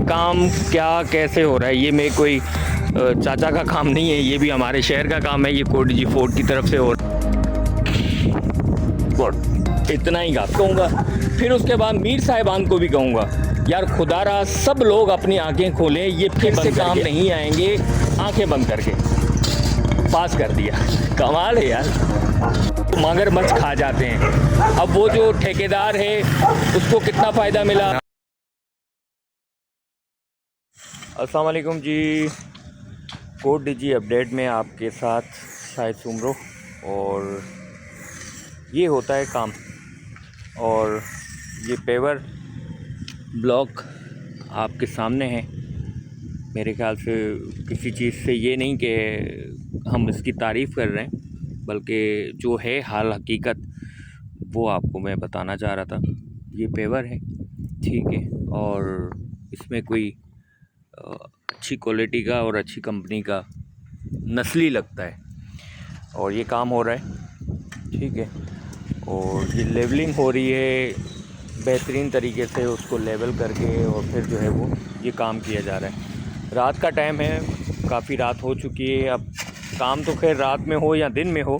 काम क्या कैसे हो रहा है। ये मेरे कोई चाचा का काम नहीं है, ये भी हमारे शहर का काम है। ये कोडजी फोर्ट की तरफ से हो रहा है। इतना ही कहूँगा। फिर उसके बाद मीर साहिबान को भी कहूँगा, यार खुदारा सब लोग अपनी आंखें खोलें, ये फिर से काम नहीं आएंगे। आंखें बंद करके पास कर दिया, कमाल है यार। मगरमच्छ खा जाते हैं। अब वो जो ठेकेदार है उसको कितना फ़ायदा मिला। अस्सलाम वालेकुम जी, कोडजी अपडेट में आपके साथ शाहिद सुमरो। और ये होता है काम। और ये पेवर ब्लॉक आपके सामने है। मेरे ख्याल से किसी चीज़ से ये नहीं कि हम इसकी तारीफ़ कर रहे हैं, बल्कि जो है हाल हकीकत वो आपको मैं बताना चाह रहा था। ये पेवर है, ठीक है, और इसमें कोई अच्छी क्वालिटी का और अच्छी कंपनी का नस्ली लगता है। और ये काम हो रहा है, ठीक है। और ये लेवलिंग हो रही है बेहतरीन तरीके से, उसको लेवल करके और फिर जो है वो ये काम किया जा रहा है। रात का टाइम है, काफ़ी रात हो चुकी है। अब काम तो खैर रात में हो या दिन में हो,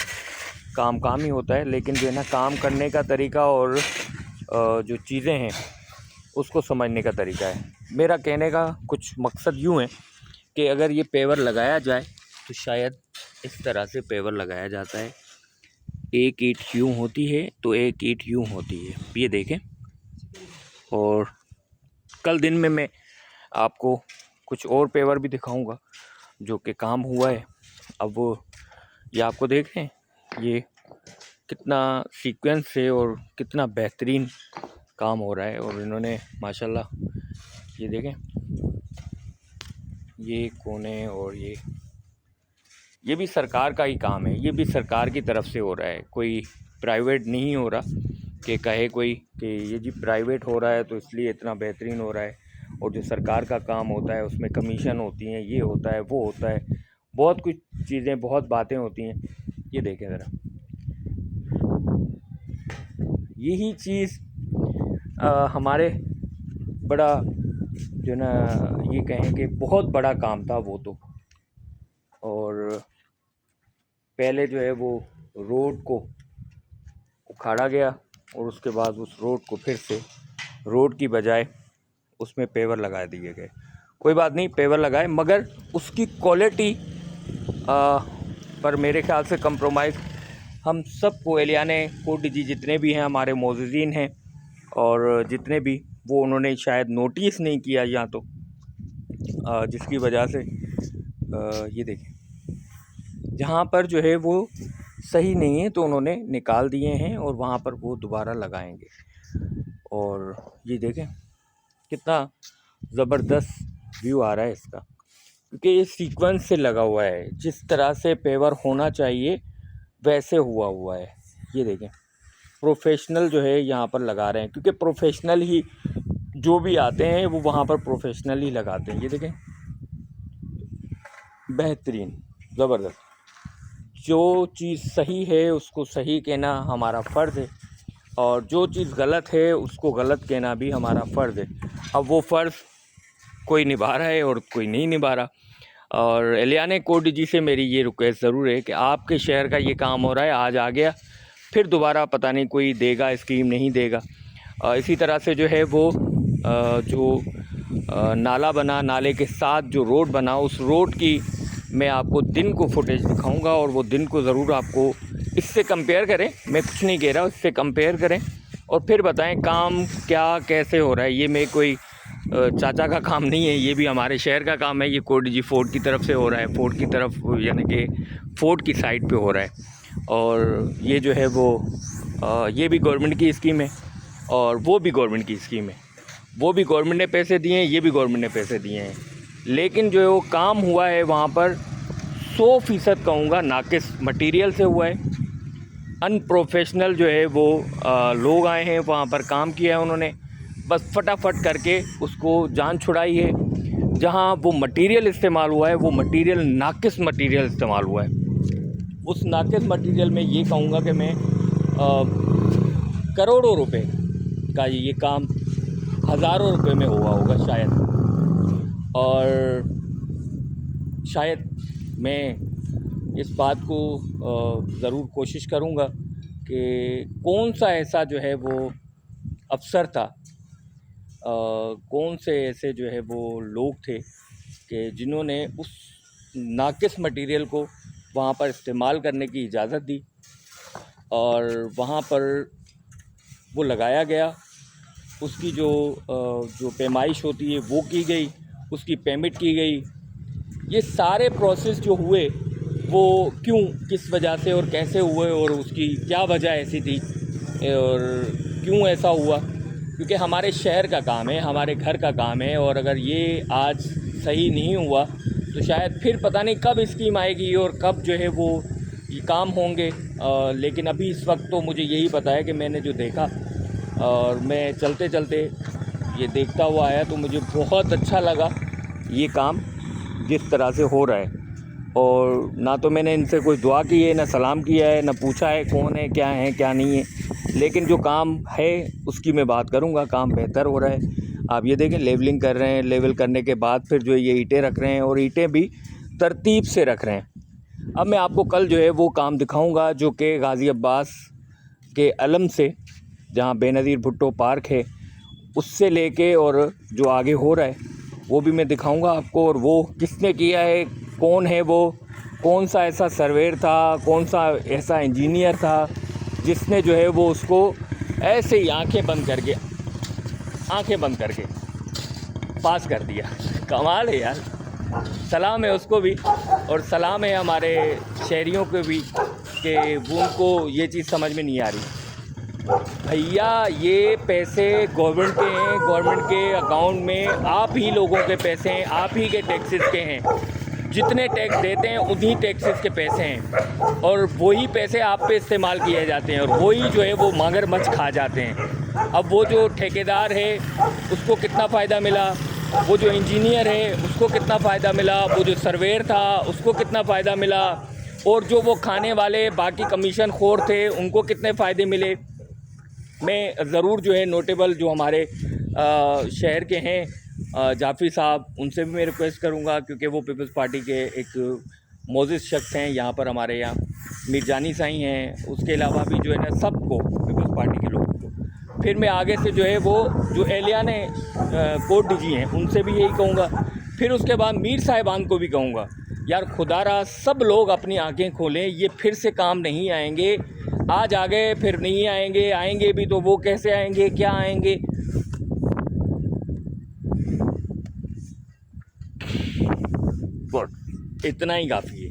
काम ही होता है। लेकिन जो है ना, काम करने का तरीका और जो चीज़ें हैं उसको समझने का तरीका है। मेरा कहने का कुछ मकसद यूँ है कि अगर ये पेवर लगाया जाए तो शायद इस तरह से पेवर लगाया जाता है। एक ईंट यूँ होती है तो एक ईंट यूँ होती है, ये देखें। और कल दिन में मैं आपको कुछ और पेवर भी दिखाऊंगा जो कि काम हुआ है। अब वो ये आपको देखें, ये कितना सीक्वेंस से और कितना बेहतरीन काम हो रहा है। और इन्होंने माशाल्लाह ये देखें, ये कोने और ये भी सरकार का ही काम है। ये भी सरकार की तरफ से हो रहा है, कोई प्राइवेट नहीं हो रहा कि कहे कोई कि ये जी प्राइवेट हो रहा है तो इसलिए इतना बेहतरीन हो रहा है। और जो सरकार का काम होता है उसमें कमीशन होती हैं, ये होता है वो होता है, बहुत कुछ चीज़ें, बहुत बातें होती हैं। ये देखें ज़रा, यही चीज़ हमारे बड़ा जो ना, ये कहें कि बहुत बड़ा काम था वो तो। और पहले जो है वो रोड को उखाड़ा गया और उसके बाद उस रोड को फिर से रोड की बजाय उसमें पेवर लगा दिए गए। कोई बात नहीं, पेवर लगाए, मगर उसकी क्वालिटी पर मेरे ख्याल से कंप्रोमाइज़ हम सबको, एलियाने कोडजी जितने भी हैं हमारे मोज़िज़ीन हैं और जितने भी, वो उन्होंने शायद नोटिस नहीं किया या तो जिसकी वजह से ये देखें, जहाँ पर जो है वो सही नहीं है तो उन्होंने निकाल दिए हैं और वहाँ पर वो दोबारा लगाएंगे। और ये देखें कितना ज़बरदस्त व्यू आ रहा है इसका, क्योंकि ये सीक्वेंस से लगा हुआ है। जिस तरह से पेवर होना चाहिए वैसे हुआ है। ये देखें, प्रोफेशनल जो है यहाँ पर लगा रहे हैं, क्योंकि प्रोफेशनल ही जो भी आते हैं वो वहाँ पर प्रोफेशनल ही लगाते हैं। ये देखें, बेहतरीन, ज़बरदस्त। जो चीज़ सही है उसको सही कहना हमारा फ़र्ज़ है, और जो चीज़ गलत है उसको गलत कहना भी हमारा फ़र्ज़ है। अब वो फ़र्ज़ कोई निभा रहा है और कोई नहीं निभा रहा। और एलियाने कोडजी से मेरी ये रिक्वेस्ट ज़रूर है कि आपके शहर का ये काम हो रहा है, आज आ गया, फिर दोबारा पता नहीं कोई देगा स्कीम, नहीं देगा। इसी तरह से जो है वो जो नाला बना, नाले के साथ जो रोड बना, उस रोड की मैं आपको दिन को फुटेज दिखाऊंगा। और वो दिन को ज़रूर आपको इससे कंपेयर करें, मैं कुछ नहीं कह रहा, इससे कंपेयर करें और फिर बताएं काम क्या कैसे हो रहा है। ये मैं कोई चाचा का काम नहीं है, ये भी हमारे शहर का काम है। ये कोडजी फोर्ट की तरफ से हो रहा है, फोर्ट की तरफ यानी कि फोर्ट की साइड पे हो रहा है। और ये जो है वो ये भी गवर्नमेंट की स्कीम है और वो भी गवर्नमेंट की स्कीम है। वो भी गवर्नमेंट ने पैसे दिए हैं, ये भी गवर्नमेंट ने पैसे दिए हैं। लेकिन जो है वो काम हुआ है वहाँ पर 100% कहूँगा नाकिस मटेरियल से हुआ है। अनप्रोफेशनल जो है वो लोग आए हैं, वहाँ पर काम किया है उन्होंने, बस फटाफट करके उसको जान छुड़ाई है। जहाँ वो मटेरियल इस्तेमाल हुआ है वो मटेरियल नाकिस मटेरियल इस्तेमाल हुआ है। उस नाकिस मटेरियल में ये कहूँगा कि मैं करोड़ों रुपए का ये काम हज़ारों रुपए में हुआ होगा शायद। और शायद मैं इस बात को ज़रूर कोशिश करूँगा कि कौन सा ऐसा जो है वो अफसर था, कौन से ऐसे जो है वो लोग थे कि जिन्होंने उस नाकिस मटेरियल को वहाँ पर इस्तेमाल करने की इजाज़त दी और वहाँ पर वो लगाया गया, उसकी जो पैमाइश होती है वो की गई, उसकी पेमेंट की गई। ये सारे प्रोसेस जो हुए वो क्यों, किस वजह से और कैसे हुए और उसकी क्या वजह ऐसी थी और क्यों ऐसा हुआ, क्योंकि हमारे शहर का काम है, हमारे घर का काम है। और अगर ये आज सही नहीं हुआ तो शायद फिर पता नहीं कब स्कीम आएगी और कब जो है वो ये काम होंगे। लेकिन अभी इस वक्त तो मुझे यही पता है कि मैंने जो देखा और मैं चलते चलते ये देखता हुआ आया तो मुझे बहुत अच्छा लगा ये काम जिस तरह से हो रहा है। और ना तो मैंने इनसे कोई दुआ की है, ना सलाम किया है, ना पूछा है कौन है, क्या नहीं है, लेकिन जो काम है उसकी मैं बात करूँगा। काम बेहतर हो रहा है। आप ये देखें, लेवलिंग कर रहे हैं, लेवल करने के बाद फिर जो ये ईंटें रख रहे हैं और ईंटें भी तरतीब से रख रहे हैं। अब मैं आपको कल जो है वो काम दिखाऊंगा जो कि गाज़ी अब्बास के अलम से, जहाँ बेनज़ीर भुट्टो पार्क है, उससे लेके और जो आगे हो रहा है वो भी मैं दिखाऊंगा आपको। और वो किसने किया है, कौन है वो, कौन सा ऐसा सर्वेयर था, कौन सा ऐसा इंजीनियर था जिसने जो है वो उसको ऐसे ही आंखें बंद करके पास कर दिया। कमाल है यार। सलाम है उसको भी और सलाम है हमारे शहरियों को भी कि उनको ये चीज़ समझ में नहीं आ रही। भैया ये पैसे गवर्नमेंट के हैं, गवर्नमेंट के अकाउंट में आप ही लोगों के पैसे हैं, आप ही के टैक्सेस के हैं। जितने टैक्स देते हैं उन्हीं टैक्सेस के पैसे हैं और वही पैसे आप पे इस्तेमाल किए जाते हैं और वही जो है वो मगरमच्छ खा जाते हैं। अब वो जो ठेकेदार है उसको कितना फ़ायदा मिला, वो जो इंजीनियर है उसको कितना फ़ायदा मिला, वो जो सर्वेयर था उसको कितना फ़ायदा मिला, और जो वो खाने वाले बाकी कमीशन खोर थे उनको कितने फ़ायदे मिले। मैं ज़रूर जो है नोटेबल जो हमारे शहर के हैं जाफ़ी साहब, उनसे भी मैं रिक्वेस्ट करूंगा क्योंकि वो पीपल्स पार्टी के एक मोजिज़ शख्स हैं यहाँ पर हमारे यहाँ। मीरजानी साईं हैं, उसके अलावा भी जो है ना सबको, पीपल्स पार्टी के लोगों को। फिर मैं आगे से जो है वो जो एहलियान कोर्ट डीजी हैं उनसे भी यही कहूँगा। फिर उसके बाद मीर साहिबान को भी कहूँगा, यार खुदारा सब लोग अपनी आंखें खोलें, ये फिर से काम नहीं आएंगे। आज आ गए फिर नहीं आएंगे, आएंगे भी तो वो कैसे आएंगे, क्या आएंगे। इतना ही काफ़ी है।